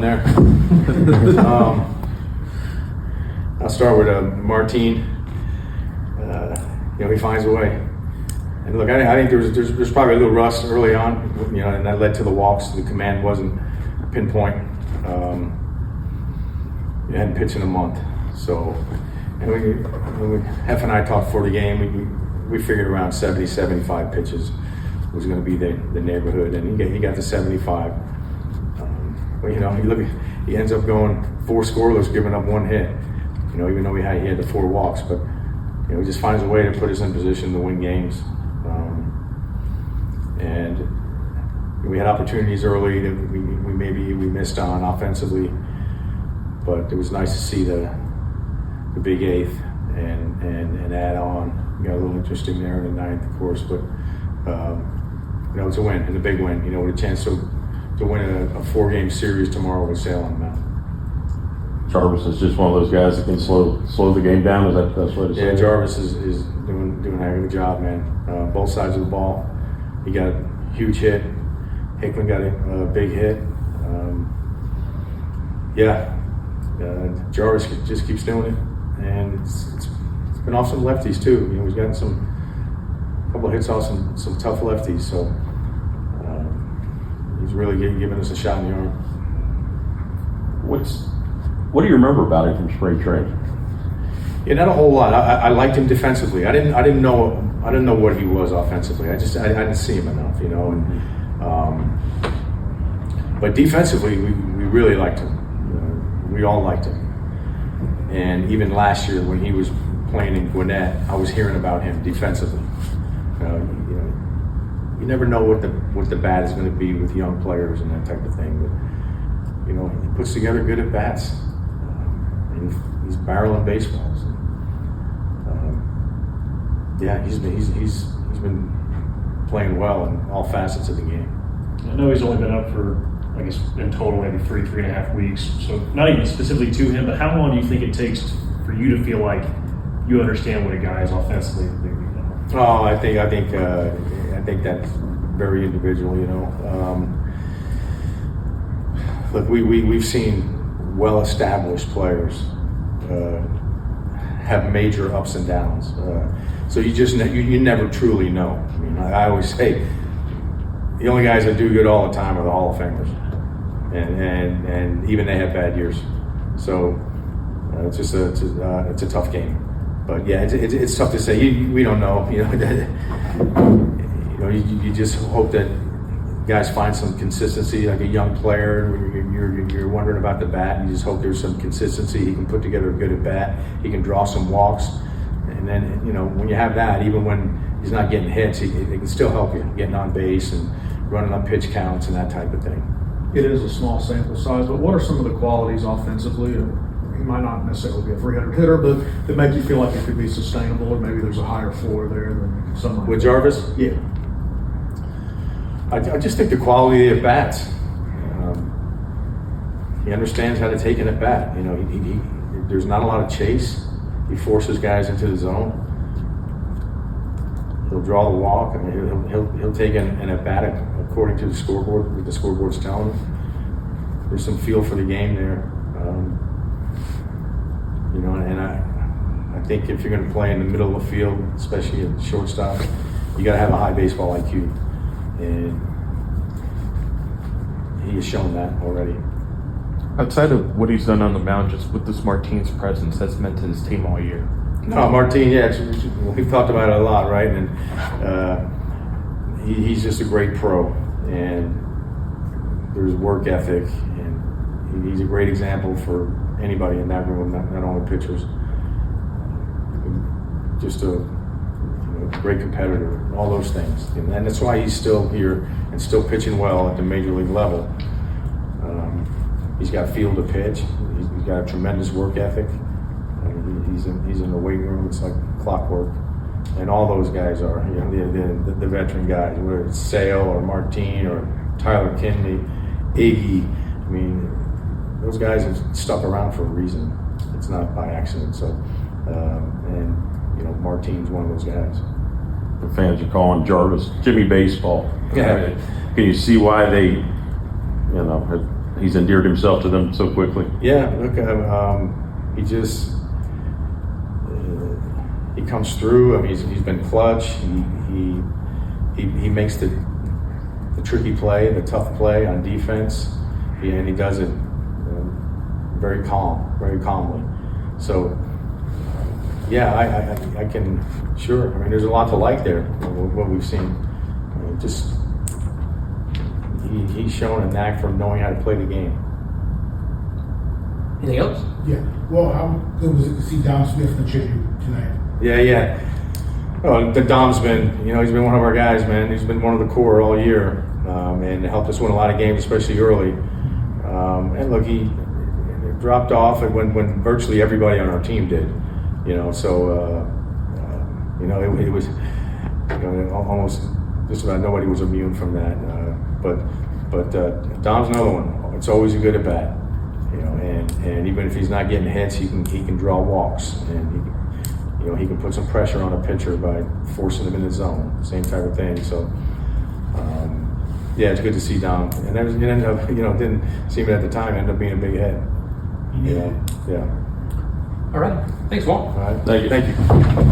there. I'll start with Martin. He finds a way. And look, I think there's probably a little rust early on, and that led to the walks. The command wasn't pinpoint. You hadn't pitched in a month, so. And when Hef and I talked before the game, we figured around 70, 75 pitches was going to be the neighborhood, and he got to 75. But he ends up going 4 scoreless, giving up 1 hit. Even though he had the 4 walks, but he just finds a way to put us in position to win games. And we had opportunities early that we missed on offensively, but it was nice to see the big 8th and add on. Got a little interesting there in the 9th, of course, but it's a win and a big win. With a chance to win a 4-game series tomorrow with Sale on the mound. Jarvis is just one of those guys that can slow the game down. Is that the best way to say it? Yeah, Jarvis is doing a heck of a job, man. Both sides of the ball. He got a huge hit. Hickman got a big hit. Jarvis just keeps doing it, and it's been off some lefties too. He's gotten a couple of hits off some tough lefties, so he's really giving us a shot in the arm. What do you remember about him from spring training? Yeah, not a whole lot. I liked him defensively. I didn't know what he was offensively. I didn't see him enough, but defensively, we really liked him. We all liked him. And even last year when he was playing in Gwinnett, I was hearing about him defensively. You never know what the bat is going to be with young players and that type of thing. But he puts together good at bats. And he's barreling baseballs. He's been playing well in all facets of the game. I know he's only been up for, I guess, in total maybe 3.5 weeks. So not even specifically to him, but how long do you think it takes for you to feel like you understand what a guy is offensively? Oh, I think that's very individual. Look, we've seen well-established players have major ups and downs. So you never truly know. I always say the only guys that do good all the time are the Hall of Famers, and even they have bad years. So it's a tough game. But yeah, it's tough to say. We don't know. You just hope that guys find some consistency, like a young player. When you're wondering about the bat, you just hope there's some consistency. He can put together a good at bat. He can draw some walks, and then when you have that, even when he's not getting hits, he can still help you getting on base and running up pitch counts and that type of thing. It is a small sample size, but what are some of the qualities offensively? He might not necessarily be a 300 hitter, but that make you feel like it could be sustainable, or maybe there's a higher floor there than something. With Jarvis? Yeah. I just think the quality of bats. He understands how to take an at bat. There's not a lot of chase. He forces guys into the zone. He'll draw the walk. He'll take an at bat according to the scoreboard, what the scoreboard's telling him. There's some feel for the game there. And I think if you're going to play in the middle of the field, especially at shortstop, you got to have a high baseball IQ. And he has shown that already. Outside of what he's done on the mound, just with this Martin's presence, that's meant to his team all year. No, Martin, we've talked about it a lot, right? And he's just a great pro, and there's work ethic, and he's a great example for anybody in that room, not only pitchers. Just a great competitor, all those things, and that's why he's still here and still pitching well at the major league level. He's got feel to pitch. He's got a tremendous work ethic. He's in the weight room. It's like clockwork, and all those guys are. The veteran guys, whether it's Sale or Martin or Tyler Kinley, Iggy. Those guys have stuck around for a reason. It's not by accident. So, Martin's one of those guys. The fans are calling Jarvis Jimmy Baseball. Yeah. Can you see why they, he's endeared himself to them so quickly. Yeah, look, he just he comes through. I mean, he's been clutch. He makes the tricky play, the tough play on defense, and he does it very calmly. So, yeah, I can sure. I mean, there's a lot to like there. What we've seen, just he's shown a knack for knowing how to play the game. Anything else? Yeah. Well, how good was it to see Dom Smith contribute tonight? Yeah. Oh, the Dom's been, he's been one of our guys, man. He's been one of the core all year, and helped us win a lot of games, especially early. And look, he dropped off when virtually everybody on our team did. So it was almost just about nobody was immune from that. But Dom's another one. It's always a good at bat, and even if he's not getting hits, he can draw walks, and he can put some pressure on a pitcher by forcing him in the zone. Same type of thing. So. Yeah, it's good to see Dom, and it ended up, didn't seem it at the time, ended up being a big hit. Yeah. All right. Thanks, Walt. All right. Thank you. Thank you.